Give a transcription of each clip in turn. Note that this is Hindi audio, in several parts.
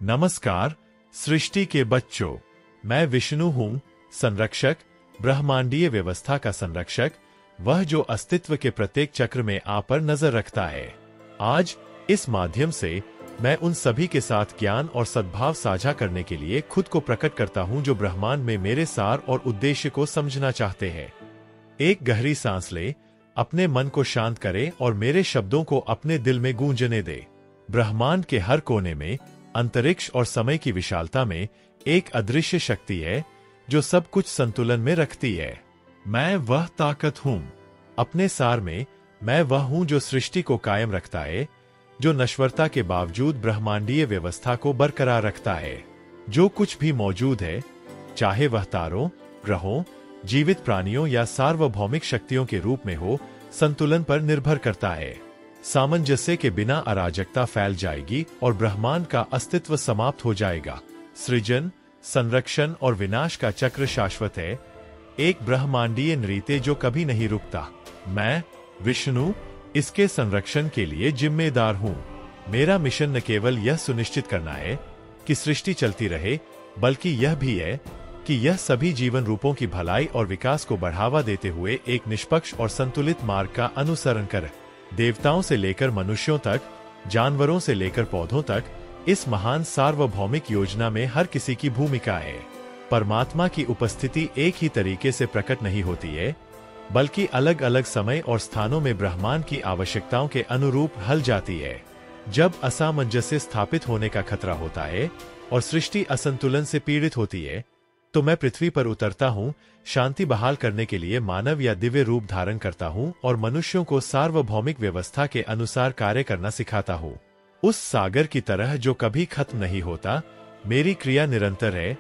नमस्कार सृष्टि के बच्चों, मैं विष्णु हूँ, संरक्षक, ब्रह्मांडीय व्यवस्था का संरक्षक, वह जो अस्तित्व के प्रत्येक चक्र में आप पर नजर रखता है। आज इस माध्यम से मैं उन सभी के साथ ज्ञान और सद्भाव साझा करने के लिए खुद को प्रकट करता हूँ जो ब्रह्मांड में मेरे सार और उद्देश्य को समझना चाहते हैं। एक गहरी सांस ले, अपने मन को शांत करे और मेरे शब्दों को अपने दिल में गूंजने दे। ब्रह्मांड के हर कोने में, अंतरिक्ष और समय की विशालता में एक अदृश्य शक्ति है जो सब कुछ संतुलन में रखती है। मैं वह ताकत हूँ। अपने सार में मैं वह हूँ जो सृष्टि को कायम रखता है, जो नश्वरता के बावजूद ब्रह्मांडीय व्यवस्था को बरकरार रखता है। जो कुछ भी मौजूद है, चाहे वह तारों, ग्रहों, जीवित प्राणियों या सार्वभौमिक शक्तियों के रूप में हो, संतुलन पर निर्भर करता है। सामंजस्य के बिना अराजकता फैल जाएगी और ब्रह्मांड का अस्तित्व समाप्त हो जाएगा। सृजन, संरक्षण और विनाश का चक्र शाश्वत है, एक ब्रह्मांडीय नृत्य जो कभी नहीं रुकता। मैं विष्णु इसके संरक्षण के लिए जिम्मेदार हूँ। मेरा मिशन न केवल यह सुनिश्चित करना है कि सृष्टि चलती रहे, बल्कि यह भी है कि यह सभी जीवन रूपों की भलाई और विकास को बढ़ावा देते हुए एक निष्पक्ष और संतुलित मार्ग का अनुसरण करे। देवताओं से लेकर मनुष्यों तक, जानवरों से लेकर पौधों तक, इस महान सार्वभौमिक योजना में हर किसी की भूमिका है। परमात्मा की उपस्थिति एक ही तरीके से प्रकट नहीं होती है, बल्कि अलग अलग समय और स्थानों में ब्रह्मांड की आवश्यकताओं के अनुरूप हल जाती है। जब असामंजस्य स्थापित होने का खतरा होता है और सृष्टि असंतुलन से पीड़ित होती है, तो मैं पृथ्वी पर उतरता हूँ, शांति बहाल करने के लिए मानव या दिव्य रूप धारण करता हूँ और मनुष्यों को सार्वभौमिक व्यवस्था के अनुसार कार्य करना सिखाता हूँ। उस सागर की तरह जो कभी खत्म नहीं होता, मेरी क्रिया निरंतर है,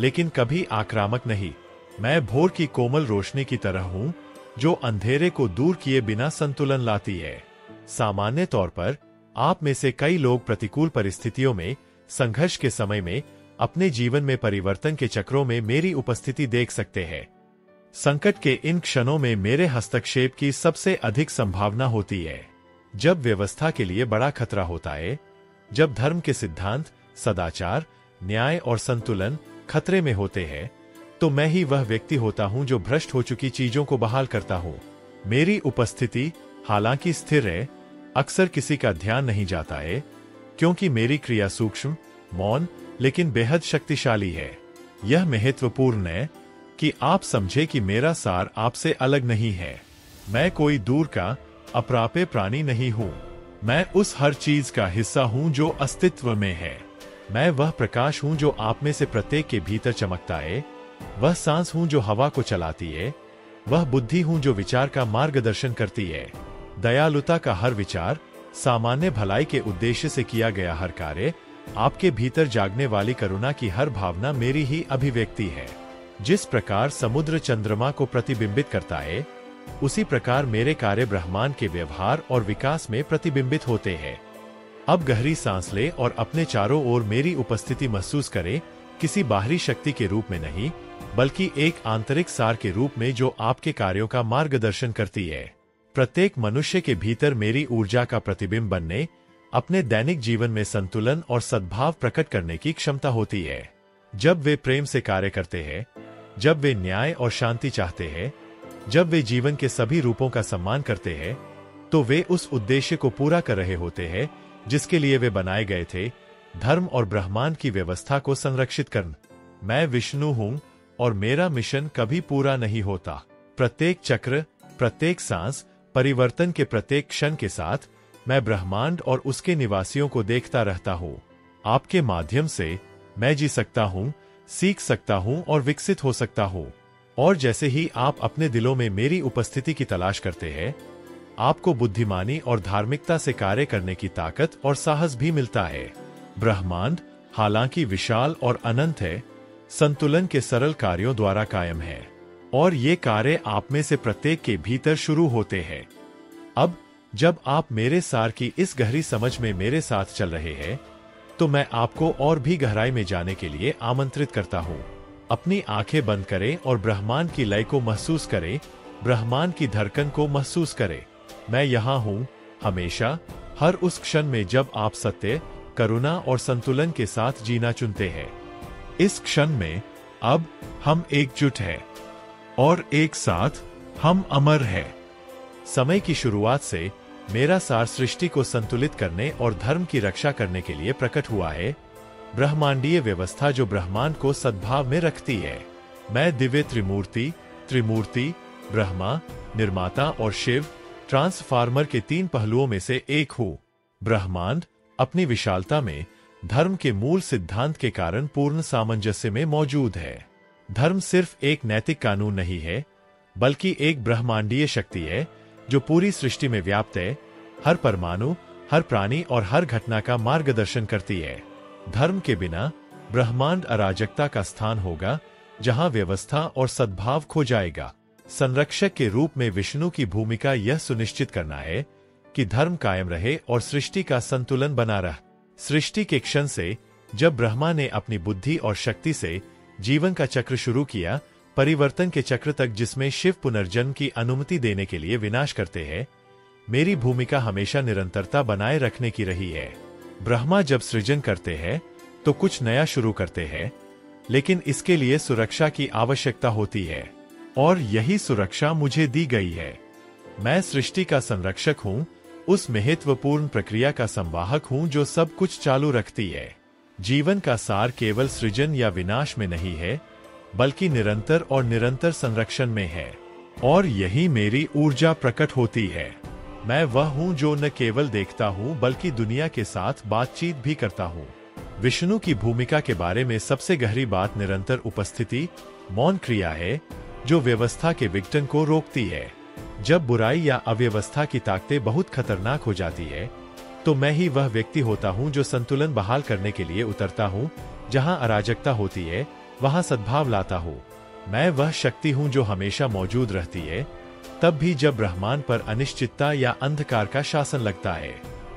लेकिन कभी आक्रामक नहीं। मैं भोर की कोमल रोशनी की तरह हूँ, जो अंधेरे को दूर किए बिना संतुलन लाती है। सामान्य तौर पर आप में से कई लोग प्रतिकूल परिस्थितियों में, संघर्ष के समय में, अपने जीवन में परिवर्तन के चक्रों में मेरी उपस्थिति देख सकते हैं। संकट के इन क्षणों में मेरे हस्तक्षेप की सबसे अधिक संभावना होती है। जब व्यवस्था के लिए बड़ा खतरा होता है, जब धर्म के सिद्धांत, सदाचार, न्याय और संतुलन खतरे में होते हैं, तो मैं ही वह व्यक्ति होता हूं जो भ्रष्ट हो चुकी चीजों को बहाल करता हूं। मेरी उपस्थिति, हालांकि स्थिर है, अक्सर किसी का ध्यान नहीं जाता है, क्योंकि मेरी क्रिया सूक्ष्म, मौन, लेकिन बेहद शक्तिशाली है। यह महत्वपूर्ण है कि आप समझे कि मेरा सार आपसे अलग नहीं है। मैं कोई दूर का, अप्राप्य प्राणी नहीं हूँ। मैं उस हर चीज का हिस्सा हूँ जो अस्तित्व में है। मैं वह प्रकाश हूँ जो आप में से प्रत्येक के भीतर चमकता है। वह सांस हूँ जो हवा को चलाती है। वह बुद्धि हूँ जो विचार का मार्गदर्शन करती है। दयालुता का हर विचार, सामान्य भलाई के उद्देश्य से किया गया हर कार्य, आपके भीतर जागने वाली करुणा की हर भावना मेरी ही अभिव्यक्ति है। जिस प्रकार समुद्र चंद्रमा को प्रतिबिंबित करता है, उसी प्रकार मेरे कार्य ब्रह्मांड के व्यवहार और विकास में प्रतिबिंबित होते हैं। अब गहरी सांस ले और अपने चारों ओर मेरी उपस्थिति महसूस करें, किसी बाहरी शक्ति के रूप में नहीं, बल्कि एक आंतरिक सार के रूप में जो आपके कार्यों का मार्गदर्शन करती है। प्रत्येक मनुष्य के भीतर मेरी ऊर्जा का प्रतिबिंब बनने, अपने दैनिक जीवन में संतुलन और सद्भाव प्रकट करने की क्षमता होती है। जब वे प्रेम से कार्य करते हैं, जब वे न्याय और शांति चाहते हैं, जब वे जीवन के सभी रूपों का सम्मान करते हैं, तो वे उस उद्देश्य को पूरा कर रहे होते हैं जिसके लिए वे बनाए गए थे, धर्म और ब्रह्मांड की व्यवस्था को संरक्षित करना। मैं विष्णु हूँ और मेरा मिशन कभी पूरा नहीं होता। प्रत्येक चक्र, प्रत्येक सांस, परिवर्तन के प्रत्येक क्षण के साथ मैं ब्रह्मांड और उसके निवासियों को देखता रहता हूँ। आपके माध्यम से मैं जी सकता हूँ, सीख सकता हूँ और विकसित हो सकता हूँ। और जैसे ही आप अपने दिलों में मेरी उपस्थिति की तलाश करते हैं, आपको बुद्धिमानी और धार्मिकता से कार्य करने की ताकत और साहस भी मिलता है। ब्रह्मांड, हालांकि विशाल और अनंत है, संतुलन के सरल कार्यों द्वारा कायम है, और ये कार्य आप में से प्रत्येक के भीतर शुरू होते हैं। अब जब आप मेरे सार की इस गहरी समझ में मेरे साथ चल रहे हैं, तो मैं आपको और भी गहराई में जाने के लिए आमंत्रित करता हूँ। अपनी आंखें बंद करें और ब्रह्मांड की लय को महसूस करें, ब्रह्मांड की धड़कन को महसूस करें। मैं यहाँ हूँ, हमेशा, हर उस क्षण में जब आप सत्य, करुणा और संतुलन के साथ जीना चुनते हैं। इस क्षण में अब हम एकजुट हैं और एक साथ हम अमर हैं। समय की शुरुआत से मेरा सार सृष्टि को संतुलित करने और धर्म की रक्षा करने के लिए प्रकट हुआ है। ब्रह्मांडीय व्यवस्था जो ब्रह्मांड को सद्भाव में रखती है। मैं दिव्य त्रिमूर्ति ब्रह्मा, निर्माता और शिव ट्रांसफार्मर के 3 पहलुओं में से एक हूँ। ब्रह्मांड अपनी विशालता में धर्म के मूल सिद्धांत के कारण पूर्ण सामंजस्य में मौजूद है। धर्म सिर्फ एक नैतिक कानून नहीं है, बल्कि एक ब्रह्मांडीय शक्ति है जो पूरी सृष्टि में व्याप्त है, हर परमाणु, हर प्राणी और हर घटना का मार्गदर्शन करती है। धर्म के बिना ब्रह्मांड अराजकता का स्थान होगा, जहां व्यवस्था और सद्भाव खो जाएगा। संरक्षक के रूप में विष्णु की भूमिका यह सुनिश्चित करना है कि धर्म कायम रहे और सृष्टि का संतुलन बना रहे। सृष्टि के क्षण से जब ब्रह्मा ने अपनी बुद्धि और शक्ति से जीवन का चक्र शुरू किया, परिवर्तन के चक्र तक जिसमें शिव पुनर्जन्म की अनुमति देने के लिए विनाश करते हैं, मेरी भूमिका हमेशा निरंतरता बनाए रखने की रही है। ब्रह्मा जब सृजन करते हैं तो कुछ नया शुरू करते हैं, लेकिन इसके लिए सुरक्षा की आवश्यकता होती है और यही सुरक्षा मुझे दी गई है। मैं सृष्टि का संरक्षक हूँ, उस महत्वपूर्ण प्रक्रिया का संवाहक हूँ जो सब कुछ चालू रखती है। जीवन का सार केवल सृजन या विनाश में नहीं है, बल्कि निरंतर और निरंतर संरक्षण में है, और यही मेरी ऊर्जा प्रकट होती है। मैं वह हूँ जो न केवल देखता हूँ बल्कि दुनिया के साथ बातचीत भी करता हूँ। विष्णु की भूमिका के बारे में सबसे गहरी बात निरंतर उपस्थिति, मौन क्रिया है जो व्यवस्था के विघटन को रोकती है। जब बुराई या अव्यवस्था की ताकतें बहुत खतरनाक हो जाती है, तो मैं ही वह व्यक्ति होता हूँ जो संतुलन बहाल करने के लिए उतरता हूँ। जहाँ अराजकता होती है वहाँ सद्भाव लाता हूँ। मैं वह शक्ति हूँ जो हमेशा मौजूद रहती है, तब भी जब ब्रह्मांड पर अनिश्चितता या अंधकार का शासन लगता है।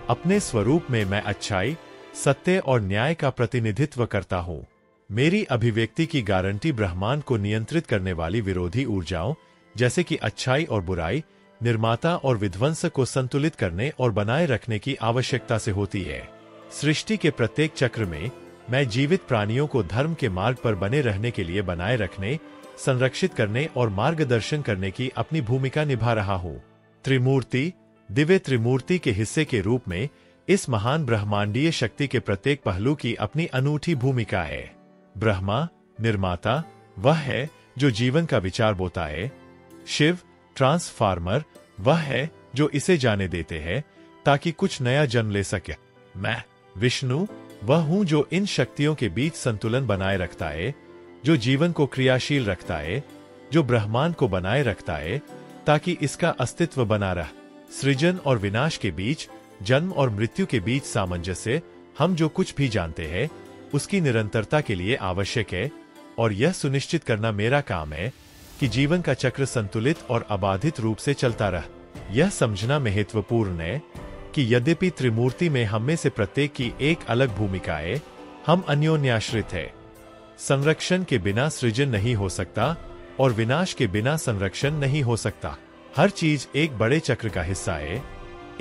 अपने स्वरूप में मैं अच्छाई, सत्य और न्याय का प्रतिनिधित्व करता हूँ। मेरी अभिव्यक्ति की गारंटी ब्रह्मांड को नियंत्रित करने वाली विरोधी ऊर्जाओं जैसे कि अच्छाई और बुराई, निर्माता और विध्वंस को संतुलित करने और बनाए रखने की आवश्यकता से होती है। सृष्टि के प्रत्येक चक्र में मैं जीवित प्राणियों को धर्म के मार्ग पर बने रहने के लिए बनाए रखने, संरक्षित करने और मार्गदर्शन करने की अपनी भूमिका निभा रहा हूँ। दिव्य त्रिमूर्ति के हिस्से के रूप में इस महान ब्रह्मांडीय शक्ति के प्रत्येक पहलू की अपनी अनूठी भूमिका है। ब्रह्मा, निर्माता, वह है जो जीवन का विचार बोता है। शिव, ट्रांसफार्मर, वह है जो इसे जाने देते हैं ताकि कुछ नया जन्म ले सके। मैं, विष्णु, वह हूँ जो इन शक्तियों के बीच संतुलन बनाए रखता है, जो जीवन को क्रियाशील रखता है, जो ब्रह्मांड को बनाए रखता है ताकि इसका अस्तित्व बना रहे। सृजन और विनाश के बीच, जन्म और मृत्यु के बीच सामंजस्य हम जो कुछ भी जानते हैं उसकी निरंतरता के लिए आवश्यक है, और यह सुनिश्चित करना मेरा काम है कि जीवन का चक्र संतुलित और अबाधित रूप से चलता रहे। यह समझना महत्वपूर्ण है कि यद्यपि त्रिमूर्ति में हम में से प्रत्येक की एक अलग भूमिका है, हम अन्योन्याश्रित हैं। संरक्षण के बिना सृजन नहीं हो सकता और विनाश के बिना संरक्षण नहीं हो सकता। हर चीज एक बड़े चक्र का हिस्सा है,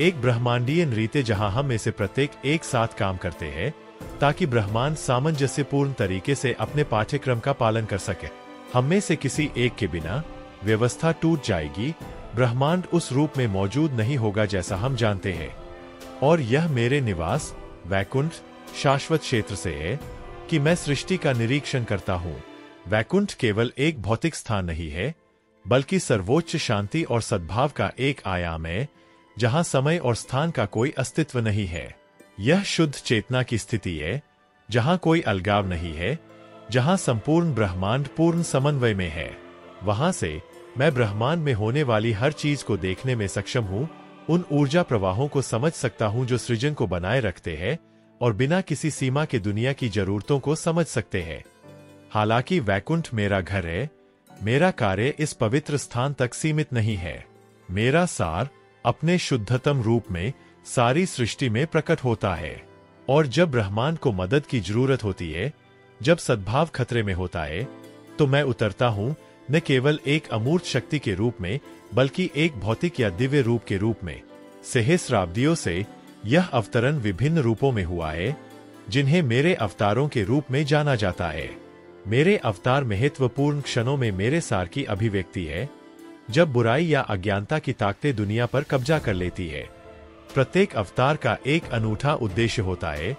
एक ब्रह्मांडीय नृत्य जहां हम में से प्रत्येक एक साथ काम करते हैं ताकि ब्रह्मांड सामंजस्यपूर्ण तरीके से अपने पाठ्यक्रम का पालन कर सके। हम में से किसी एक के बिना व्यवस्था टूट जाएगी, ब्रह्मांड उस रूप में मौजूद नहीं होगा जैसा हम जानते हैं। और यह मेरे निवास, वैकुंठ, शाश्वत क्षेत्र से है कि मैं सृष्टि का निरीक्षण करता हूँ। वैकुंठ केवल एक भौतिक स्थान नहीं है, बल्कि सर्वोच्च शांति और सद्भाव का एक आयाम है, जहाँ समय और स्थान का कोई अस्तित्व नहीं है। यह शुद्ध चेतना की स्थिति है, जहाँ कोई अलगाव नहीं है, जहाँ संपूर्ण ब्रह्मांड पूर्ण समन्वय में है। वहां से मैं ब्रह्मांड में होने वाली हर चीज को देखने में सक्षम हूँ, उन ऊर्जा प्रवाहों को समझ सकता हूँ जो सृजन को बनाए रखते हैं और बिना किसी सीमा के दुनिया की जरूरतों को समझ सकते हैं। हालांकि वैकुंठ मेरा घर है, मेरा कार्य इस पवित्र स्थान तक सीमित नहीं है। मेरा सार अपने शुद्धतम रूप में सारी सृष्टि में प्रकट होता है, और जब ब्रह्मांड को मदद की जरूरत होती है, जब सद्भाव खतरे में होता है, तो मैं उतरता हूँ, न केवल एक अमूर्त शक्ति के रूप में बल्कि एक भौतिक या दिव्य रूप के रूप में। सहस्राब्दियों से यह अवतरण विभिन्न रूपों में हुआ है, जिन्हें मेरे अवतारों के रूप में जाना जाता है। मेरे अवतार महत्वपूर्ण क्षणों में मेरे सार की अभिव्यक्ति है, जब बुराई या अज्ञानता की ताकतें दुनिया पर कब्जा कर लेती है। प्रत्येक अवतार का एक अनूठा उद्देश्य होता है,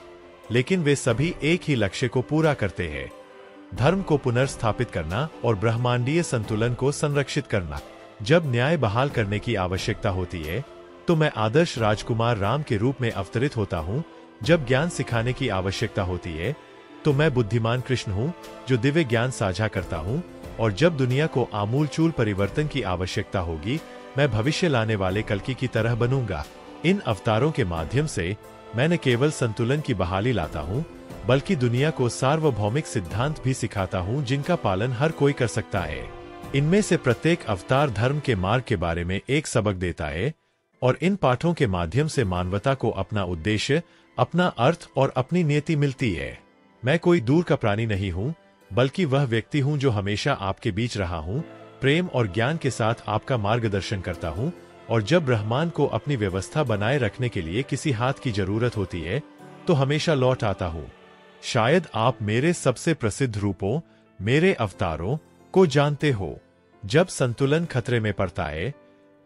लेकिन वे सभी एक ही लक्ष्य को पूरा करते हैं, धर्म को पुनर्स्थापित करना और ब्रह्मांडीय संतुलन को संरक्षित करना। जब न्याय बहाल करने की आवश्यकता होती है, तो मैं आदर्श राजकुमार राम के रूप में अवतरित होता हूँ। जब ज्ञान सिखाने की आवश्यकता होती है, तो मैं बुद्धिमान कृष्ण हूँ, जो दिव्य ज्ञान साझा करता हूँ। और जब दुनिया को आमूलचूल परिवर्तन की आवश्यकता होगी, मैं भविष्य लाने वाले कल्कि की तरह बनूंगा। इन अवतारों के माध्यम से मैं न केवल संतुलन की बहाली लाता हूँ, बल्कि दुनिया को सार्वभौमिक सिद्धांत भी सिखाता हूँ, जिनका पालन हर कोई कर सकता है। इनमें से प्रत्येक अवतार धर्म के मार्ग के बारे में एक सबक देता है, और इन पाठों के माध्यम से मानवता को अपना उद्देश्य, अपना अर्थ और अपनी नियति मिलती है। मैं कोई दूर का प्राणी नहीं हूँ, बल्कि वह व्यक्ति हूँ जो हमेशा आपके बीच रहा हूँ, प्रेम और ज्ञान के साथ आपका मार्गदर्शन करता हूँ। और जब ब्रह्मांड को अपनी व्यवस्था बनाए रखने के लिए किसी हाथ की जरूरत होती है, तो हमेशा लौट आता हूँ। शायद आप मेरे सबसे प्रसिद्ध रूपों, मेरे अवतारों को जानते हो। जब संतुलन खतरे में पड़ता है,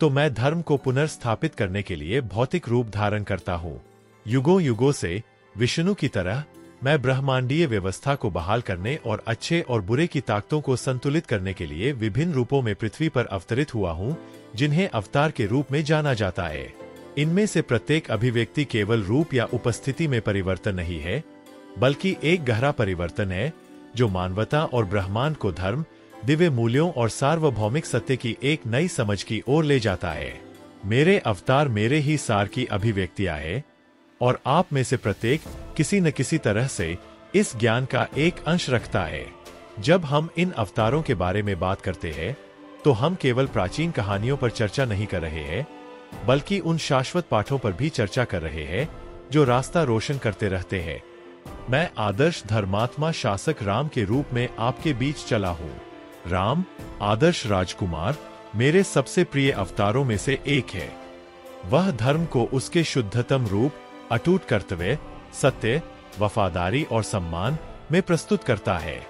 तो मैं धर्म को पुनर्स्थापित करने के लिए भौतिक रूप धारण करता हूँ। युगों युगों से विष्णु की तरह मैं ब्रह्मांडीय व्यवस्था को बहाल करने और अच्छे और बुरे की ताकतों को संतुलित करने के लिए विभिन्न रूपों में पृथ्वी पर अवतरित हुआ हूँ, जिन्हें अवतार के रूप में जाना जाता है। इनमें से प्रत्येक अभिव्यक्ति केवल रूप या उपस्थिति में परिवर्तन नहीं है, बल्कि एक गहरा परिवर्तन है, जो मानवता और ब्रह्मांड को धर्म, दिव्य मूल्यों और सार्वभौमिक सत्य की एक नई समझ की ओर ले जाता है। मेरे अवतार मेरे ही सार की अभिव्यक्तियां हैं, और आप में से प्रत्येक किसी न किसी तरह से इस ज्ञान का एक अंश रखता है। जब हम इन अवतारों के बारे में बात करते हैं, तो हम केवल प्राचीन कहानियों पर चर्चा नहीं कर रहे हैं, बल्कि उन शाश्वत पाठों पर भी चर्चा कर रहे हैं, जो रास्ता रोशन करते रहते हैं। मैं आदर्श धर्मात्मा शासक राम के रूप में आपके बीच चला हूँ। राम, आदर्श राजकुमार, मेरे सबसे प्रिय अवतारों में से एक है। वह धर्म को उसके शुद्धतम रूप, अटूट कर्तव्य, सत्य, वफादारी और सम्मान में प्रस्तुत करता है।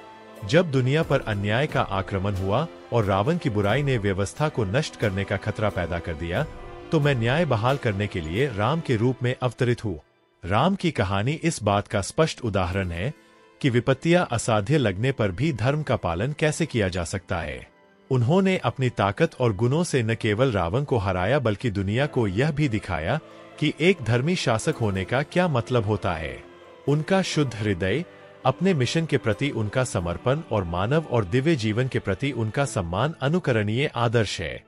जब दुनिया पर अन्याय का आक्रमण हुआ और रावण की बुराई ने व्यवस्था को नष्ट करने का खतरा पैदा कर दिया, तो मैं न्याय बहाल करने के लिए राम के रूप में अवतरित हूँ। राम की कहानी इस बात का स्पष्ट उदाहरण है कि विपत्तियां असाध्य लगने पर भी धर्म का पालन कैसे किया जा सकता है। उन्होंने अपनी ताकत और गुणों से न केवल रावण को हराया, बल्कि दुनिया को यह भी दिखाया कि एक धर्मी शासक होने का क्या मतलब होता है। उनका शुद्ध हृदय, अपने मिशन के प्रति उनका समर्पण और मानव और दिव्य जीवन के प्रति उनका सम्मान अनुकरणीय आदर्श है।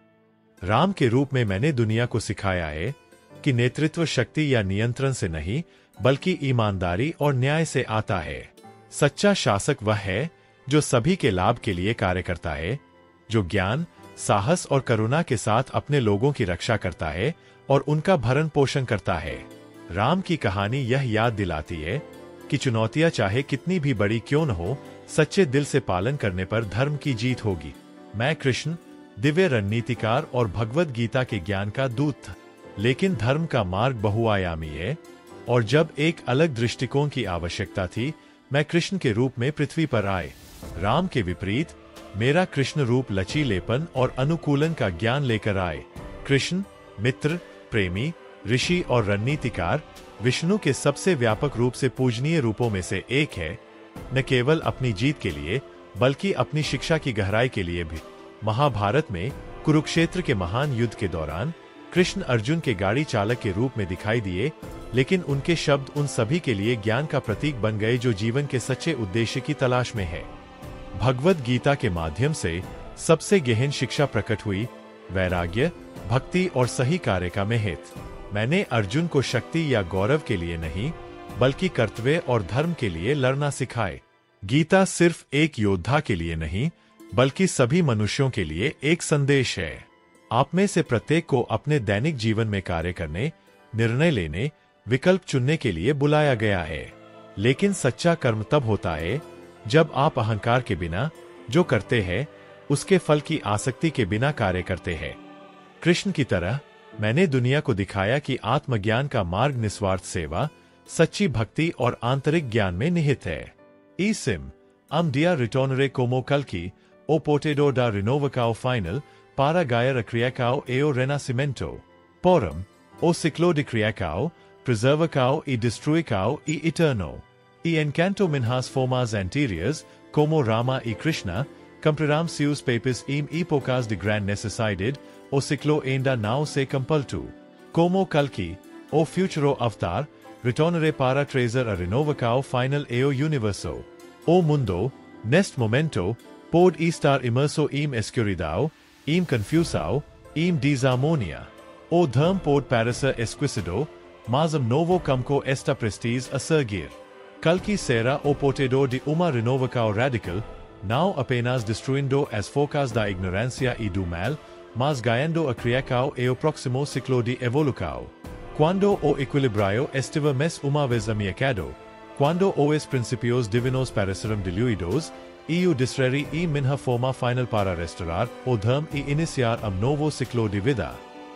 राम के रूप में मैंने दुनिया को सिखाया है कि नेतृत्व शक्ति या नियंत्रण से नहीं, बल्कि ईमानदारी और न्याय से आता है। सच्चा शासक वह है जो सभी के लाभ के लिए कार्य करता है, जो ज्ञान, साहस और करुणा के साथ अपने लोगों की रक्षा करता है और उनका भरण पोषण करता है। राम की कहानी यह याद दिलाती है कि चुनौतियां चाहे कितनी भी बड़ी क्यों न हो, सच्चे दिल से पालन करने पर धर्म की जीत होगी। मैं कृष्ण, दिव्य रणनीतिकार और भगवद गीता के ज्ञान का दूत था, लेकिन धर्म का मार्ग बहुआयामी है, और जब एक अलग दृष्टिकोण की आवश्यकता थी, मैं कृष्ण के रूप में पृथ्वी पर आए। राम के विपरीत मेरा कृष्ण रूप लचीलेपन और अनुकूलन का ज्ञान लेकर आए। कृष्ण मित्र, प्रेमी, ऋषि और रणनीतिकार विष्णु के सबसे व्यापक रूप से पूजनीय रूपों में से एक है, न केवल अपनी जीत के लिए, बल्कि अपनी शिक्षा की गहराई के लिए भी। महाभारत में कुरुक्षेत्र के महान युद्ध के दौरान कृष्ण अर्जुन के गाड़ी चालक के रूप में दिखाई दिए, लेकिन उनके शब्द उन सभी के लिए ज्ञान का प्रतीक बन गए जो जीवन के सच्चे उद्देश्य की तलाश में है। भगवद गीता के माध्यम से सबसे गहन शिक्षा प्रकट हुई, वैराग्य, भक्ति और सही कार्य का महत्व। मैंने अर्जुन को शक्ति या गौरव के लिए नहीं, बल्कि कर्तव्य और धर्म के लिए लड़ना सिखाए। गीता सिर्फ एक योद्धा के लिए नहीं, बल्कि सभी मनुष्यों के लिए एक संदेश है। आप में से प्रत्येक को अपने दैनिक जीवन में कार्य करने, निर्णय लेने, विकल्प चुनने के लिए बुलाया गया है। लेकिन सच्चा कर्म तब होता है जब आप अहंकार के बिना जो करते हैं, उसके फल की आसक्ति के बिना कार्य करते हैं। कृष्ण की तरह मैंने दुनिया को दिखाया कि आत्मज्ञान का मार्ग निस्वार्थ सेवा, सच्ची भक्ति और आंतरिक ज्ञान में निहित है। ई SIM dia ritornare como calci, o potedo da renovacao final, para gaia criacao eo renascimento. Porum, o ciclo de criacao, preservacao y destruicao y eterno. Y encanto minhas formas anteriores, como Rama y Krishna, cumpriram seus papers im epocas de gran necesidad, o ciclo ainda não se completo. Como calci, o futuro avatar, ritornare para trazer a renovacao final eo universo. O mundo, neste momento, pode estar imerso em escuridão, em confusão, em desarmonia. O dharma pode parecer esquecido, mas novo campo está prestes a seguir. Calci será o portador de uma renovação radical, não apenas destruindo as focas da ignorância e do mal, mas ganhando a criação e o próximo ciclo de evolução. Quando o equilíbrio estiver mais uma vez ameaçado, quando os princípios divinos pareceram diluídos, e o distrair e minha forma final para restaurar o dharma e iniciar novo ciclo de vida.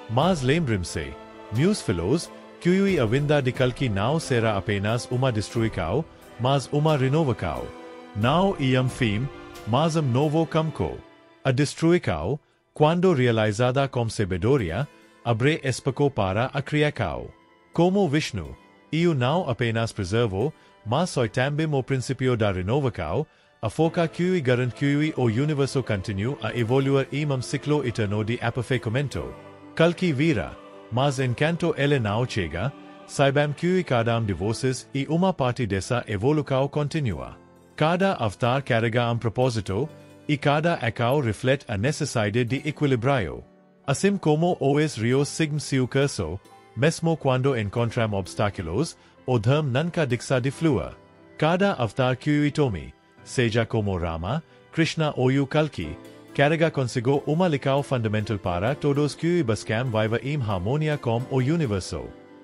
Mas lembrem-se, meus filhos, que a vinda de Calci não será apenas uma destruição, mas uma renovação. Não fim, mas novo campo. A destruição, quando realizada com sabedoria, abre espaço para a criação. Como Vishnu, eu não apenas preservo, mas soy também o princípio da renovação, a foca que garante que o universo continue a evoluir em ciclo eterno de aperfeiçoamento. Calci virá, mas enquanto ele não chega, saibam que cada de vocês e uma parte dessa evolução continua. Cada avatar carrega propósito, e cada eco reflete a necessidade de equilíbrio. Assim como os rios sigam seu curso, mesmo quando encontram obstáculos, o dharma nunca deixa de fluir. Cada avatar que tome, seja como Rama, Krishna ou Calci, carrega consigo uma lição fundamental para todos que buscam viver em harmonia com o universo.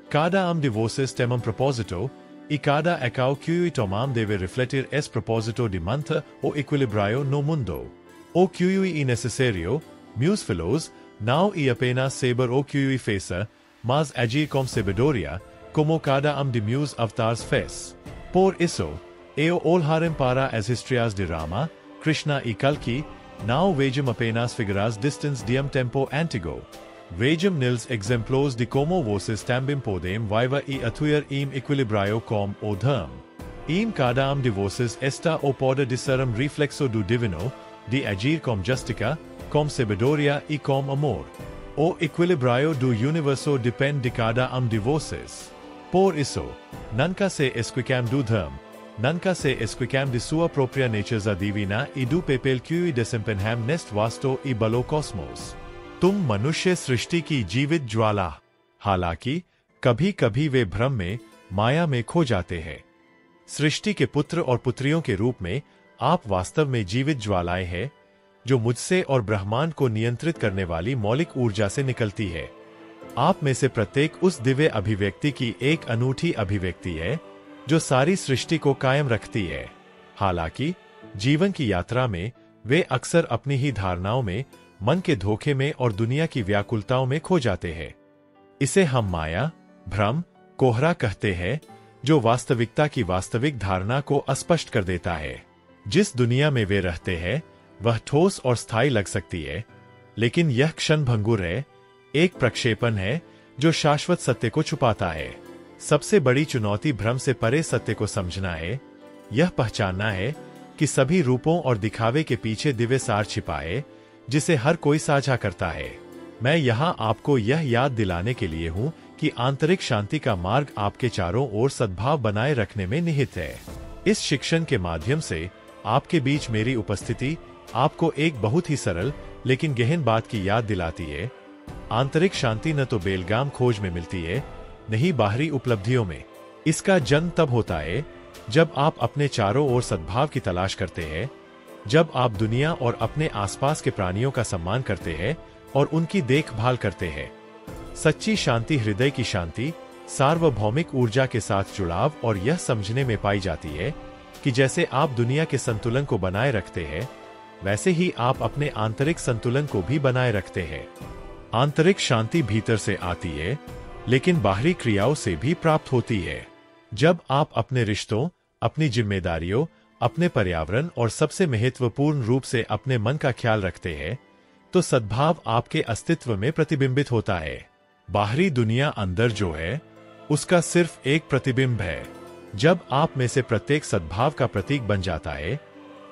Cada de vocês tem propósito, e cada eco que tomam deve refletir esse propósito de manter o equilíbrio no mundo. O que é necessário, meus filhos, não é apenas saber o que fazer, mas agir com sabedoria, como cada de meus avatars fez. Por isso, eu olharem para as histórias de Rama, Krishna e Calci, não vejam apenas figuras distantes de tempo antigo. Vejam neles exemplos de como vocês também podem viver e atuar em equilíbrio com o dharma. Em cada de vocês está o poder de ser reflexo do divino, de agir com justiça, com sabedoria e com amor. O equilíbrio do universo depende de cada de vocês. Por isso, nunca se esqueçam do dharma, nunca se esqueçam de sua própria natureza divina e do papel que desempenham neste vasto e belo cosmos. तुम मनुष्य सृष्टि की जीवित ज्वाला, हालांकि कभी कभी वे भ्रम में, माया में खो जाते हैं। सृष्टि के पुत्र और पुत्रियों के रूप में आप वास्तव में जीवित ज्वालाएं हैं, जो मुझसे और ब्रह्मांड को नियंत्रित करने वाली मौलिक ऊर्जा से निकलती है। आप में से प्रत्येक उस दिव्य अभिव्यक्ति की एक अनूठी अभिव्यक्ति है, जो सारी सृष्टि को कायम रखती है। हालांकि जीवन की यात्रा में वे अक्सर अपनी ही धारणाओं में, मन के धोखे में और दुनिया की व्याकुलताओं में खो जाते हैं। इसे हम माया, भ्रम, कोहरा कहते हैं, जो वास्तविकता की वास्तविक धारणा को अस्पष्ट कर देता है। जिस दुनिया में वे रहते हैं, वह ठोस और स्थायी लग सकती है, लेकिन यह क्षणभंगुर है, एक प्रक्षेपण है, जो शाश्वत सत्य को छुपाता है। सबसे बड़ी चुनौती भ्रम से परे सत्य को समझना है, यह पहचानना है कि सभी रूपों और दिखावे के पीछे दिव्य सार छिपा है, जिसे हर कोई साझा करता है। मैं यहाँ आपको यह याद दिलाने के लिए हूँ कि आंतरिक शांति का मार्ग आपके चारों ओर सद्भाव बनाए रखने में निहित है। इस शिक्षण के माध्यम से आपके बीच मेरी उपस्थिति आपको एक बहुत ही सरल लेकिन गहन बात की याद दिलाती है। आंतरिक शांति न तो बेलगाम खोज में मिलती है, न ही बाहरी उपलब्धियों में। इसका जन्म तब होता है जब आप अपने चारों ओर सद्भाव की तलाश करते हैं, जब आप दुनिया और अपने आसपास के प्राणियों का सम्मान करते हैं और उनकी देखभाल करते हैं। सच्ची शांति हृदय की शांति, सार्वभौमिक ऊर्जा के साथ जुड़ाव और यह समझने में पाई जाती है कि जैसे आप दुनिया के संतुलन को बनाए रखते हैं, वैसे ही आप अपने आंतरिक संतुलन को भी बनाए रखते हैं। आंतरिक शांति भीतर से आती है, लेकिन बाहरी क्रियाओं से भी प्राप्त होती है। जब आप अपने रिश्तों, अपनी जिम्मेदारियों, अपने पर्यावरण और सबसे महत्वपूर्ण रूप से अपने मन का ख्याल रखते हैं, तो सद्भाव आपके अस्तित्व में प्रतिबिंबित होता है। बाहरी दुनिया अंदर जो है, उसका सिर्फ एक प्रतिबिंब है। जब आप में से प्रत्येक सद्भाव का प्रतीक बन जाता है,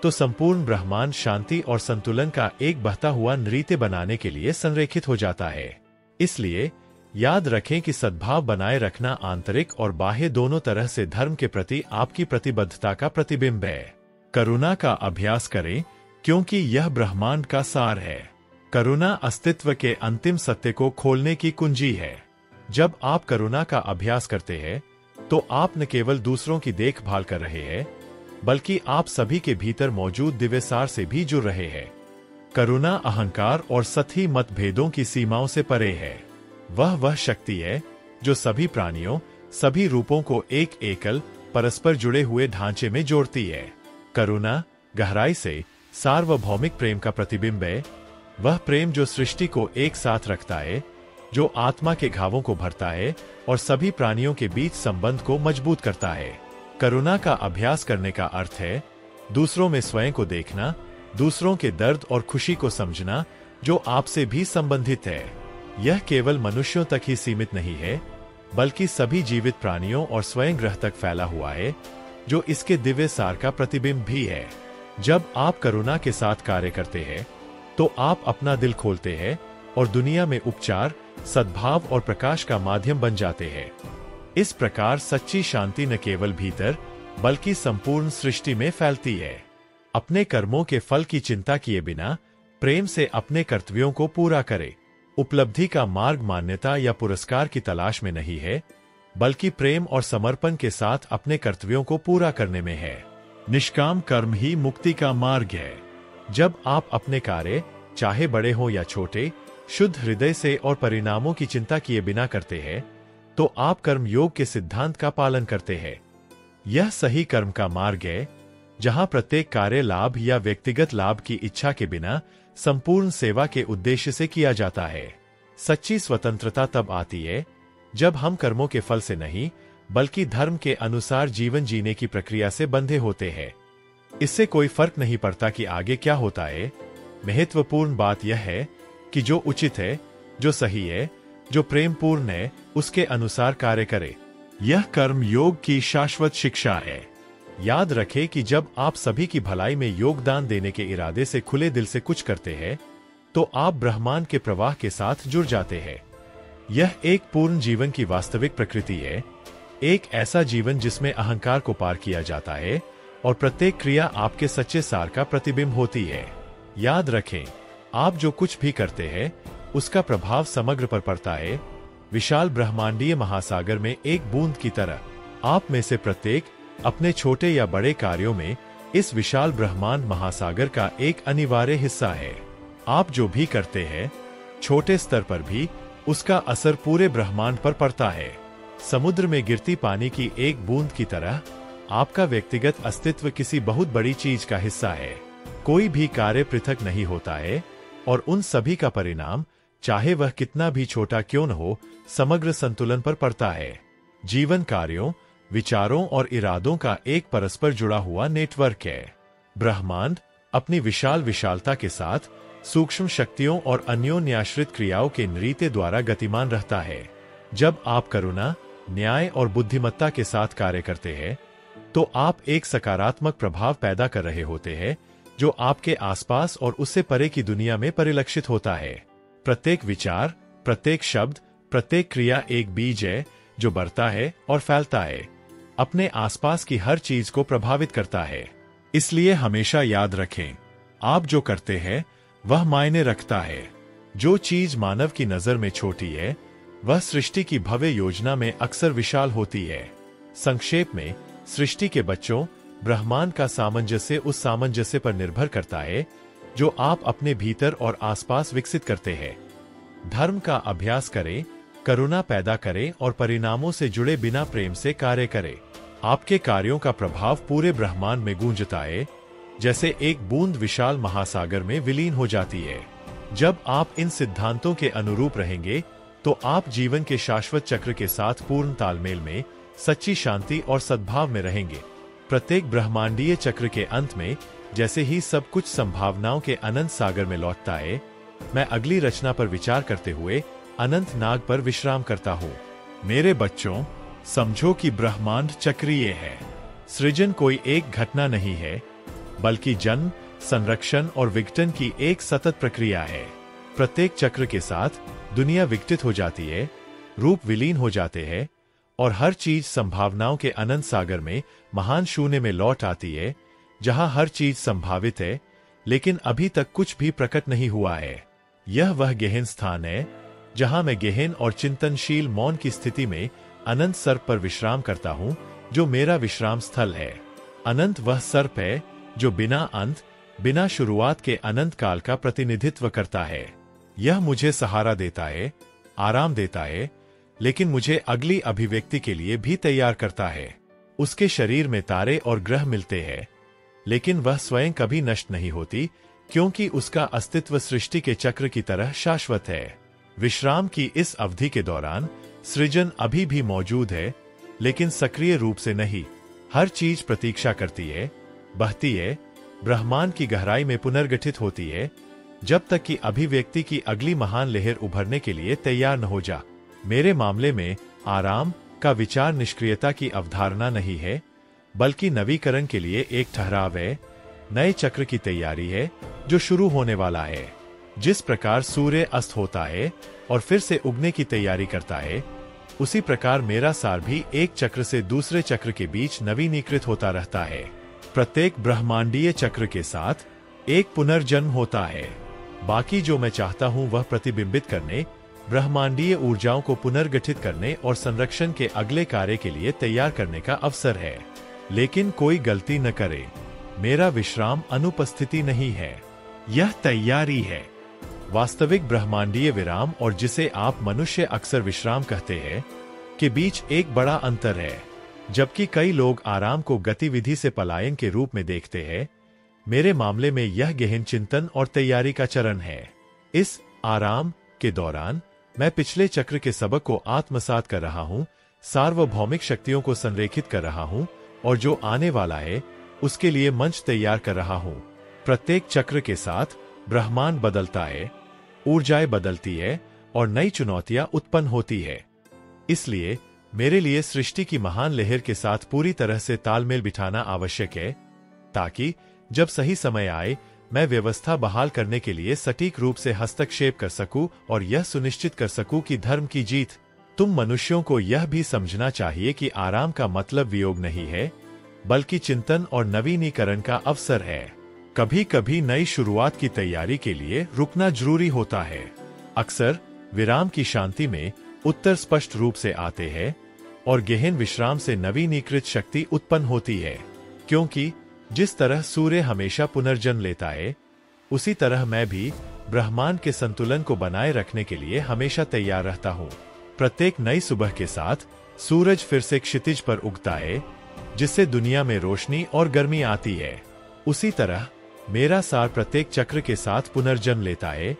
तो संपूर्ण ब्रह्मांड शांति और संतुलन का एक बहता हुआ नृत्य बनाने के लिए संरेखित हो जाता है। इसलिए याद रखें कि सद्भाव बनाए रखना आंतरिक और बाह्य दोनों तरह से धर्म के प्रति आपकी प्रतिबद्धता का प्रतिबिंब है। करुणा का अभ्यास करें, क्योंकि यह ब्रह्मांड का सार है। करुणा अस्तित्व के अंतिम सत्य को खोलने की कुंजी है। जब आप करुणा का अभ्यास करते हैं, तो आप न केवल दूसरों की देखभाल कर रहे हैं, बल्कि आप सभी के भीतर मौजूद दिव्य सार से भी जुड़ रहे हैं। करुणा अहंकार और सतही मतभेदों की सीमाओं से परे है। वह शक्ति है जो सभी प्राणियों, सभी रूपों को एक एकल, परस्पर जुड़े हुए ढांचे में जोड़ती है। करुणा गहराई से सार्वभौमिक प्रेम का प्रतिबिंब है। वह प्रेम जो सृष्टि को एक साथ रखता है, जो आत्मा के घावों को भरता है और सभी प्राणियों के बीच संबंध को मजबूत करता है। करुणा का अभ्यास करने का अर्थ है दूसरों में स्वयं को देखना, दूसरों के दर्द और खुशी को समझना जो आपसे भी संबंधित है। यह केवल मनुष्यों तक ही सीमित नहीं है, बल्कि सभी जीवित प्राणियों और स्वयं ग्रह तक फैला हुआ है, जो इसके दिव्य सार का प्रतिबिंब भी है। जब आप करुणा के साथ कार्य करते हैं, तो आप अपना दिल खोलते हैं और दुनिया में उपचार, सद्भाव और प्रकाश का माध्यम बन जाते हैं। इस प्रकार सच्ची शांति न केवल भीतर, बल्कि संपूर्ण सृष्टि में फैलती है। अपने कर्मों के फल की चिंता किए बिना प्रेम से अपने कर्तव्यों को पूरा करें। उपलब्धि का मार्ग मान्यता या पुरस्कार की तलाश में नहीं है, बल्कि प्रेम और समर्पण के साथ अपने कर्तव्यों को पूरा करने में है। निष्काम कर्म ही मुक्ति का मार्ग है। जब आप अपने कार्य, चाहे बड़े हो या छोटे, शुद्ध हृदय से और परिणामों की चिंता किए बिना करते हैं, तो आप कर्म योग के सिद्धांत का पालन करते हैं। यह सही कर्म का मार्ग है, जहां प्रत्येक कार्य लाभ या व्यक्तिगत लाभ की इच्छा के बिना संपूर्ण सेवा के उद्देश्य से किया जाता है। सच्ची स्वतंत्रता तब आती है जब हम कर्मों के फल से नहीं, बल्कि धर्म के अनुसार जीवन जीने की प्रक्रिया से बंधे होते हैं। इससे कोई फर्क नहीं पड़ता कि आगे क्या होता है। महत्वपूर्ण बात यह है कि जो उचित है, जो सही है, जो प्रेमपूर्ण है, उसके अनुसार कार्य करे। यह कर्म योग की शाश्वत शिक्षा है। याद रखें कि जब आप सभी की भलाई में योगदान देने के इरादे से खुले दिल से कुछ करते हैं, तो आप ब्रह्मांड के प्रवाह के साथ जुड़ जाते हैं। यह एक पूर्ण जीवन की वास्तविक प्रकृति है, एक ऐसा जीवन जिसमें अहंकार को पार किया जाता है और प्रत्येक क्रिया आपके सच्चे सार का प्रतिबिंब होती है। याद रखें, आप जो कुछ भी करते हैं, उसका प्रभाव समग्र पर पड़ता है। विशाल ब्रह्मांडीय महासागर में एक बूंद की तरह आप में से प्रत्येक अपने छोटे या बड़े कार्यों में इस विशाल ब्रह्मांड महासागर का एक अनिवार्य हिस्सा है। आप जो भी करते हैं, छोटे स्तर पर भी उसका असर पूरे ब्रह्मांड पर पड़ता है। समुद्र में गिरती पानी की एक बूंद की तरह आपका व्यक्तिगत अस्तित्व किसी बहुत बड़ी चीज का हिस्सा है। कोई भी कार्य पृथक नहीं होता है और उन सभी का परिणाम, चाहे वह कितना भी छोटा क्यों न हो, समग्र संतुलन पर पड़ता है। जीवन कार्यों, विचारों और इरादों का एक परस्पर जुड़ा हुआ नेटवर्क है। ब्रह्मांड अपनी विशाल विशालता के साथ सूक्ष्म शक्तियों और अन्योन्याश्रित क्रियाओं के नृत्य द्वारा गतिमान रहता है। जब आप करुणा, न्याय और बुद्धिमत्ता के साथ कार्य करते हैं, तो आप एक सकारात्मक प्रभाव पैदा कर रहे होते हैं, जो आपके आसपास और उससे परे की दुनिया में परिलक्षित होता है। प्रत्येक विचार, प्रत्येक शब्द, प्रत्येक क्रिया एक बीज है जो बढ़ता है और फैलता है, अपने आसपास की हर चीज को प्रभावित करता है। इसलिए हमेशा याद रखें, आप जो करते हैं वह मायने रखता है। जो चीज मानव की नजर में छोटी है, वह सृष्टि की भव्य योजना में अक्सर विशाल होती है। संक्षेप में, सृष्टि के बच्चों, ब्रह्मांड का सामंजस्य उस सामंजस्य पर निर्भर करता है जो आप अपने भीतर और आसपास विकसित करते हैं। धर्म का अभ्यास करें, करुणा पैदा करें और परिणामों से जुड़े बिना प्रेम से कार्य करें। आपके कार्यों का प्रभाव पूरे ब्रह्मांड में गूंजता है, जैसे एक बूंद विशाल महासागर में विलीन हो जाती है। जब आप इन सिद्धांतों के अनुरूप रहेंगे, तो आप जीवन के शाश्वत चक्र के साथ पूर्ण तालमेल में सच्ची शांति और सद्भाव में रहेंगे। प्रत्येक ब्रह्मांडीय चक्र के अंत में जैसे ही सब कुछ संभावनाओं के अनंत सागर में लौटता है, मैं अगली रचना पर विचार करते हुए अनंत नाग पर विश्राम करता हूँ। मेरे बच्चों, समझो कि ब्रह्मांड चक्रीय है। सृजन कोई एक घटना नहीं है, बल्कि जन्म, संरक्षण और विघटन की एक सतत प्रक्रिया है। प्रत्येक चक्र के साथ दुनिया विघटित हो जाती है, रूप विलीन हो जाते हैं और हर चीज संभावनाओं के अनंत सागर में महान शून्य में लौट आती है, जहां हर चीज संभावित है लेकिन अभी तक कुछ भी प्रकट नहीं हुआ है। यह वह गहन स्थान है जहां मैं गहन और चिंतनशील मौन की स्थिति में अनंत सर्प पर विश्राम करता हूं, जो मेरा विश्राम स्थल है। अनंत वह सर्प है जो बिना अंत, बिना शुरुआत के अनंत काल का प्रतिनिधित्व करता है। यह मुझे सहारा देता है, आराम देता है, लेकिन मुझे अगली अभिव्यक्ति के लिए भी तैयार करता है। उसके शरीर में तारे और ग्रह मिलते हैं, लेकिन वह स्वयं कभी नष्ट नहीं होती, क्योंकि उसका अस्तित्व सृष्टि के चक्र की तरह शाश्वत है। विश्राम की इस अवधि के दौरान सृजन अभी भी मौजूद है, लेकिन सक्रिय रूप से नहीं। हर चीज प्रतीक्षा करती है, बहती है, ब्रह्मांड की गहराई में पुनर्गठित होती है, जब तक कि अभिव्यक्ति की अगली महान लहर उभरने के लिए तैयार न हो जा। मेरे मामले में आराम का विचार निष्क्रियता की अवधारणा नहीं है, बल्कि नवीकरण के लिए एक ठहराव है, नए चक्र की तैयारी है जो शुरू होने वाला है। जिस प्रकार सूर्य अस्त होता है और फिर से उगने की तैयारी करता है, उसी प्रकार मेरा सार भी एक चक्र से दूसरे चक्र के बीच नवीनीकृत होता रहता है। प्रत्येक ब्रह्मांडीय चक्र के साथ एक पुनर्जन्म होता है। बाकी जो मैं चाहता हूं वह प्रतिबिंबित करने, ब्रह्मांडीय ऊर्जाओं को पुनर्गठित करने और संरक्षण के अगले कार्य के लिए तैयार करने का अवसर है। लेकिन कोई गलती न करे, मेरा विश्राम अनुपस्थिति नहीं है, यह तैयारी है। वास्तविक ब्रह्मांडीय विराम और जिसे आप मनुष्य अक्सर विश्राम कहते हैं, के बीच एक बड़ा अंतर है। जबकि कई लोग आराम को गतिविधि से पलायन के रूप में देखते हैं, मेरे मामले में यह गहन चिंतन और तैयारी का चरण है। इस आराम के दौरान मैं पिछले चक्र के सबक को आत्मसात कर रहा हूं, सार्वभौमिक शक्तियों को संरेखित कर रहा हूं और जो आने वाला है उसके लिए मंच तैयार कर रहा हूं। प्रत्येक चक्र के साथ ब्रह्मांड बदलता है, ऊर्जाएं बदलती है और नई चुनौतियां उत्पन्न होती है। इसलिए मेरे लिए सृष्टि की महान लहर के साथ पूरी तरह से तालमेल बिठाना आवश्यक है, ताकि जब सही समय आए मैं व्यवस्था बहाल करने के लिए सटीक रूप से हस्तक्षेप कर सकूं और यह सुनिश्चित कर सकूं कि धर्म की जीत। तुम मनुष्यों को यह भी समझना चाहिए कि आराम का मतलब वियोग नहीं है, बल्कि चिंतन और नवीनीकरण का अवसर है। कभी कभी नई शुरुआत की तैयारी के लिए रुकना जरूरी होता है। अक्सर विराम की शांति में उत्तर स्पष्ट रूप से आते हैं और गहन विश्राम से नवीनीकृत शक्ति उत्पन्न होती है। क्योंकि जिस तरह सूर्य हमेशा पुनर्जन्म लेता है, उसी तरह मैं भी ब्रह्मांड के संतुलन को बनाए रखने के लिए हमेशा तैयार रहता हूँ। प्रत्येक नई सुबह के साथ सूरज फिर से क्षितिज पर उगता है, जिससे दुनिया में रोशनी और गर्मी आती है। उसी तरह मेरा सार प्रत्येक चक्र के साथ पुनर्जन्म लेता है,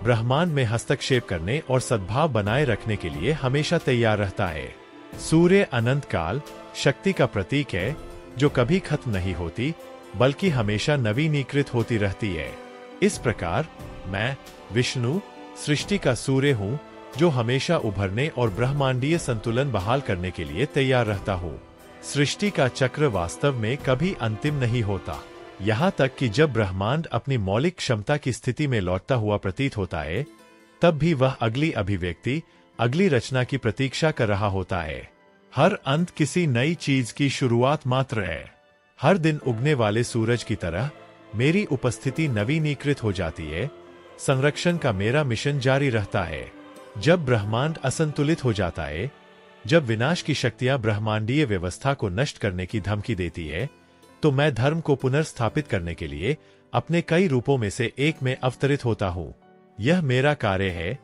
ब्रह्मांड में हस्तक्षेप करने और सद्भाव बनाए रखने के लिए हमेशा तैयार रहता है। सूर्य अनंत काल शक्ति का प्रतीक है, जो कभी खत्म नहीं होती, बल्कि हमेशा नवीनीकृत होती रहती है। इस प्रकार मैं विष्णु सृष्टि का सूर्य हूँ, जो हमेशा उभरने और ब्रह्मांडीय संतुलन बहाल करने के लिए तैयार रहता हूँ। सृष्टि का चक्र वास्तव में कभी अंतिम नहीं होता, यहाँ तक कि जब ब्रह्मांड अपनी मौलिक क्षमता की स्थिति में लौटता हुआ प्रतीत होता है, तब भी वह अगली अभिव्यक्ति, अगली रचना की प्रतीक्षा कर रहा होता है। हर अंत किसी नई चीज की शुरुआत मात्र है। हर दिन उगने वाले सूरज की तरह मेरी उपस्थिति नवीनीकृत हो जाती है। संरक्षण का मेरा मिशन जारी रहता है। जब ब्रह्मांड असंतुलित हो जाता है, जब विनाश की शक्तियां ब्रह्मांडीय व्यवस्था को नष्ट करने की धमकी देती है, तो मैं धर्म को पुनर्स्थापित करने के लिए अपने कई रूपों में से एक में अवतरित होता हूँ। यह मेरा कार्य है,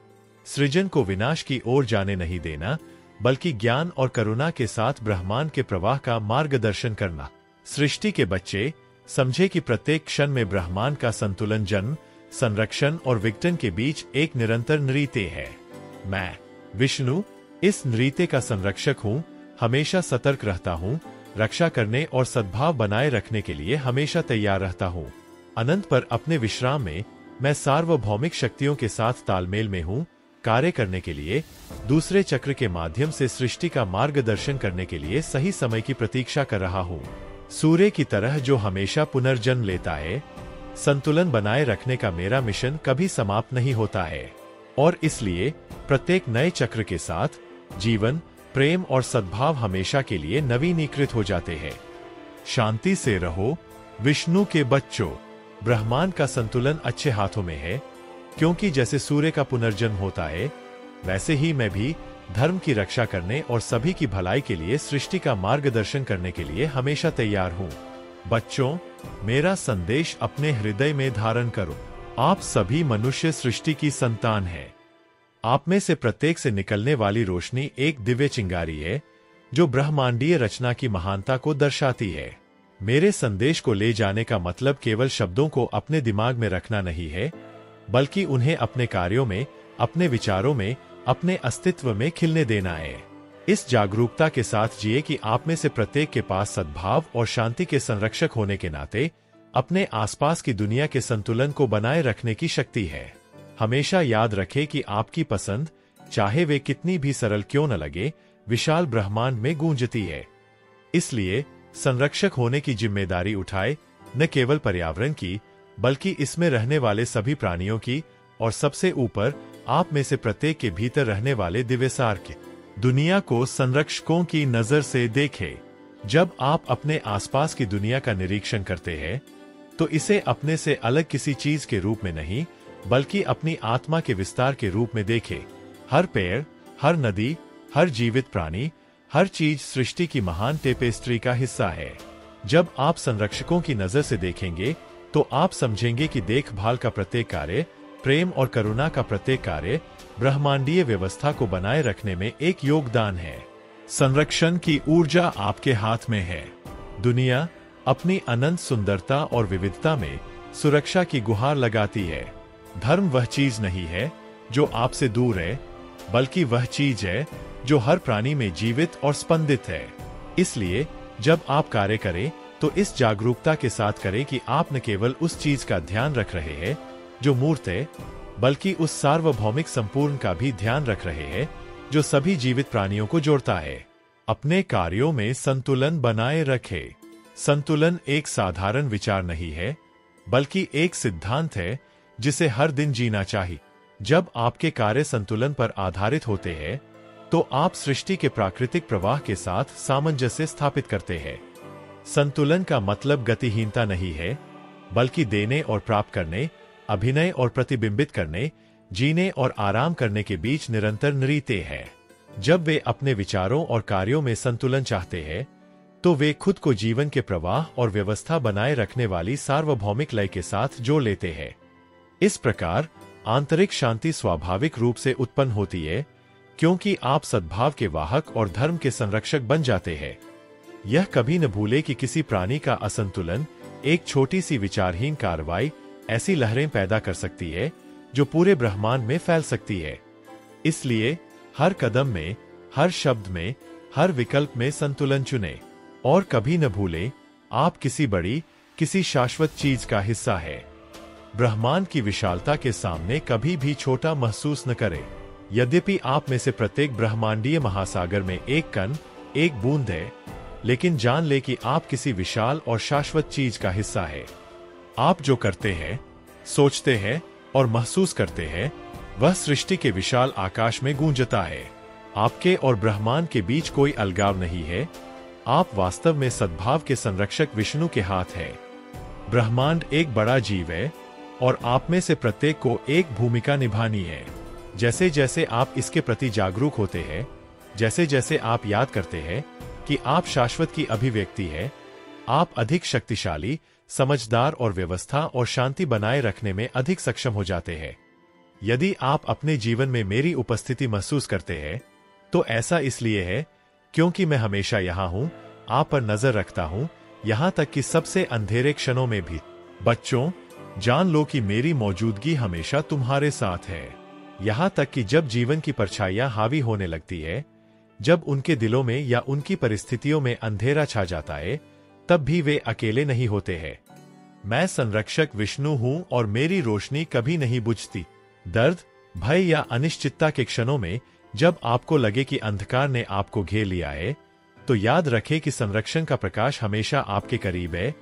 सृजन को विनाश की ओर जाने नहीं देना, बल्कि ज्ञान और करुणा के साथ ब्रह्मांड के प्रवाह का मार्गदर्शन करना। सृष्टि के बच्चे, समझे कि प्रत्येक क्षण में ब्रह्मांड का संतुलन जन्म, संरक्षण और विघटन के बीच एक निरंतर नृत्य है। मैं विष्णु इस नृत्य का संरक्षक हूँ, हमेशा सतर्क रहता हूँ, रक्षा करने और सद्भाव बनाए रखने के लिए हमेशा तैयार रहता हूँ। अनंत पर अपने विश्राम में मैं सार्वभौमिक शक्तियों के साथ तालमेल में हूँ, कार्य करने के लिए, दूसरे चक्र के माध्यम से सृष्टि का मार्गदर्शन करने के लिए सही समय की प्रतीक्षा कर रहा हूँ। सूर्य की तरह जो हमेशा पुनर्जन्म लेता है, संतुलन बनाए रखने का मेरा मिशन कभी समाप्त नहीं होता है, और इसलिए प्रत्येक नए चक्र के साथ जीवन, प्रेम और सद्भाव हमेशा के लिए नवीनीकृत हो जाते हैं। शांति से रहो विष्णु के बच्चों। ब्रह्मांड का संतुलन अच्छे हाथों में है, क्योंकि जैसे सूर्य का पुनर्जन्म होता है, वैसे ही मैं भी धर्म की रक्षा करने और सभी की भलाई के लिए सृष्टि का मार्गदर्शन करने के लिए हमेशा तैयार हूँ। बच्चों, मेरा संदेश अपने हृदय में धारण करो। आप सभी मनुष्य सृष्टि की संतान हैं। आप में से प्रत्येक से निकलने वाली रोशनी एक दिव्य चिंगारी है, जो ब्रह्मांडीय रचना की महानता को दर्शाती है। मेरे संदेश को ले जाने का मतलब केवल शब्दों को अपने दिमाग में रखना नहीं है, बल्कि उन्हें अपने कार्यों में, अपने विचारों में, अपने अस्तित्व में खिलने देना है। इस जागरूकता के साथ जिए कि आप में से प्रत्येक के पास सद्भाव और शांति के संरक्षक होने के नाते अपने आसपास की दुनिया के संतुलन को बनाए रखने की शक्ति है। हमेशा याद रखें कि आपकी पसंद, चाहे वे कितनी भी सरल क्यों न लगे, विशाल ब्रह्मांड में गूंजती है। इसलिए संरक्षक होने की जिम्मेदारी उठाए, न केवल पर्यावरण की, बल्कि इसमें रहने वाले सभी प्राणियों की, और सबसे ऊपर आप में से प्रत्येक के भीतर रहने वाले दिव्यसार के। दुनिया को संरक्षकों की नजर से देखें। जब आप अपने आसपास की दुनिया का निरीक्षण करते हैं, तो इसे अपने से अलग किसी चीज के रूप में नहीं, बल्कि अपनी आत्मा के विस्तार के रूप में देखें। हर पेड़, हर नदी, हर जीवित प्राणी, हर चीज सृष्टि की महान टेपेस्ट्री का हिस्सा है। जब आप संरक्षकों की नजर से देखेंगे, तो आप समझेंगे कि देखभाल का प्रत्येक कार्य, प्रेम और करुणा का प्रत्येक कार्य ब्रह्मांडीय व्यवस्था को बनाए रखने में एक योगदान है। संरक्षण की ऊर्जा आपके हाथ में है। दुनिया अपनी अनंत सुंदरता और विविधता में सुरक्षा की गुहार लगाती है। धर्म वह चीज नहीं है जो आपसे दूर है, बल्कि वह चीज है जो हर प्राणी में जीवित और स्पंदित है। इसलिए जब आप कार्य करें, तो इस जागरूकता के साथ करें कि आप न केवल उस चीज का ध्यान रख रहे हैं जो मूर्त है, बल्कि उस सार्वभौमिक संपूर्ण का भी ध्यान रख रहे हैं जो सभी जीवित प्राणियों को जोड़ता है। अपने कार्यों में संतुलन बनाए रखें। संतुलन एक साधारण विचार नहीं है, बल्कि एक सिद्धांत है जिसे हर दिन जीना चाहिए। जब आपके कार्य संतुलन पर आधारित होते हैं, तो आप सृष्टि के प्राकृतिक प्रवाह के साथ सामंजस्य स्थापित करते हैं। संतुलन का मतलब गतिहीनता नहीं है, बल्कि देने और प्राप्त करने, अभिनय और प्रतिबिंबित करने, जीने और आराम करने के बीच निरंतर नृत्य है। जब वे अपने विचारों और कार्यों में संतुलन चाहते हैं, तो वे खुद को जीवन के प्रवाह और व्यवस्था बनाए रखने वाली सार्वभौमिक लय के साथ जोड़ लेते हैं। इस प्रकार आंतरिक शांति स्वाभाविक रूप से उत्पन्न होती है, क्योंकि आप सद्भाव के वाहक और धर्म के संरक्षक बन जाते हैं। यह कभी न भूले कि किसी प्राणी का असंतुलन, एक छोटी सी विचारहीन कार्रवाई ऐसी लहरें पैदा कर सकती है जो पूरे ब्रह्मांड में फैल सकती है। इसलिए हर कदम में, हर शब्द में, हर विकल्प में संतुलन चुनें, और कभी न भूलें आप किसी बड़ी, किसी शाश्वत चीज का हिस्सा है। ब्रह्मांड की विशालता के सामने कभी भी छोटा महसूस न करें। यद्यपि आप में से प्रत्येक ब्रह्मांडीय महासागर में एक कण, एक बूंद है, लेकिन जान ले कि आप किसी विशाल और शाश्वत चीज का हिस्सा है। आप जो करते हैं, सोचते हैं और महसूस करते हैं, वह सृष्टि के विशाल आकाश में गूंजता है। आपके और ब्रह्मांड के बीच कोई अलगाव नहीं है। आप वास्तव में सद्भाव के संरक्षक विष्णु के हाथ हैं। ब्रह्मांड एक बड़ा जीव है, और आप में से प्रत्येक को एक भूमिका निभानी है। जैसे जैसे आप इसके प्रति जागरूक होते हैं, जैसे जैसे आप याद करते हैं कि आप शाश्वत की अभिव्यक्ति है, आप अधिक शक्तिशाली, समझदार और व्यवस्था और शांति बनाए रखने में अधिक सक्षम हो जाते हैं। यदि आप अपने जीवन में मेरी उपस्थिति महसूस करते हैं, तो ऐसा इसलिए है क्योंकि मैं हमेशा यहाँ हूँ, आप पर नजर रखता हूँ, यहाँ तक कि सबसे अंधेरे क्षणों में भी। बच्चों, जान लो कि मेरी मौजूदगी हमेशा तुम्हारे साथ है। यहाँ तक कि जब जीवन की परछाइयाँ हावी होने लगती है, जब उनके दिलों में या उनकी परिस्थितियों में अंधेरा छा जाता है, तब भी वे अकेले नहीं होते हैं। मैं संरक्षक विष्णु हूं और मेरी रोशनी कभी नहीं बुझती। दर्द, भय या अनिश्चितता के क्षणों में जब आपको लगे कि अंधकार ने आपको घेर लिया है, तो याद रखें कि संरक्षण का प्रकाश हमेशा आपके करीब है,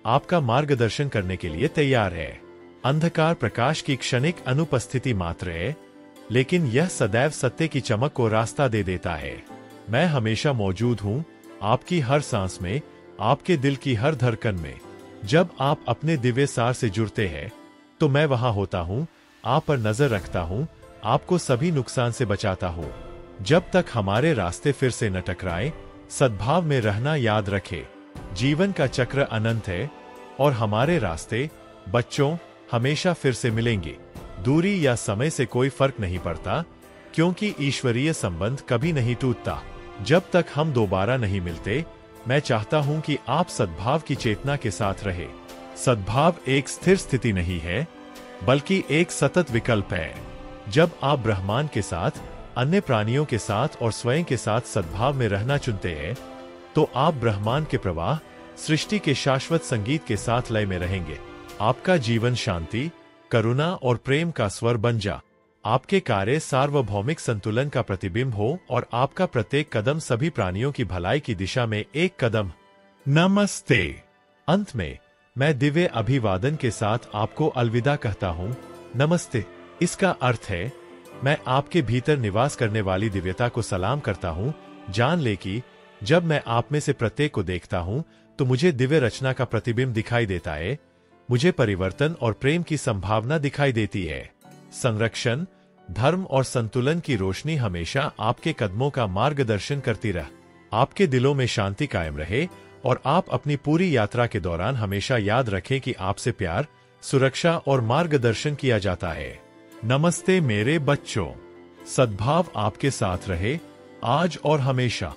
आपका मार्गदर्शन करने के लिए तैयार है। अंधकार प्रकाश की क्षणिक अनुपस्थिति मात्र है, लेकिन यह सदैव सत्य की चमक को रास्ता दे देता है। मैं हमेशा मौजूद हूं, आपकी हर सांस में, आपके दिल की हर धड़कन में। जब आप अपने दिव्य सार से जुड़ते हैं, तो मैं वहां होता हूं, आप पर नजर रखता हूं, आपको सभी नुकसान से बचाता हूं। जब तक हमारे रास्ते फिर से न टकराएं, सद्भाव में रहना याद रखें। जीवन का चक्र अनंत है और हमारे रास्ते, बच्चों, हमेशा फिर से मिलेंगे। दूरी या समय से कोई फर्क नहीं पड़ता, क्योंकि ईश्वरीय संबंध कभी नहीं टूटता। जब तक हम दोबारा नहीं मिलते, मैं चाहता हूं कि आप सद्भाव की चेतना के साथ रहे। सद्भाव एक स्थिर स्थिति नहीं है, बल्कि एक सतत विकल्प है। जब आप ब्रह्मांड के साथ, अन्य प्राणियों के साथ और स्वयं के साथ सद्भाव में रहना चुनते हैं, तो आप ब्रह्मांड के प्रवाह, सृष्टि के शाश्वत संगीत के साथ लय में रहेंगे। आपका जीवन शांति, करुणा और प्रेम का स्वर बन जा। आपके कार्य सार्वभौमिक संतुलन का प्रतिबिंब हो और आपका प्रत्येक कदम सभी प्राणियों की भलाई की दिशा में एक कदम। नमस्ते। अंत में मैं दिव्य अभिवादन के साथ आपको अलविदा कहता हूँ। नमस्ते। इसका अर्थ है, मैं आपके भीतर निवास करने वाली दिव्यता को सलाम करता हूँ। जान ले कि जब मैं आप में से प्रत्येक को देखता हूँ, तो मुझे दिव्य रचना का प्रतिबिंब दिखाई देता है। मुझे परिवर्तन और प्रेम की संभावना दिखाई देती है। संरक्षण, धर्म और संतुलन की रोशनी हमेशा आपके कदमों का मार्गदर्शन करती रहे। आपके दिलों में शांति कायम रहे और आप अपनी पूरी यात्रा के दौरान हमेशा याद रखें कि आपसे प्यार, सुरक्षा और मार्गदर्शन किया जाता है। नमस्ते मेरे बच्चों। सद्भाव आपके साथ रहे, आज और हमेशा।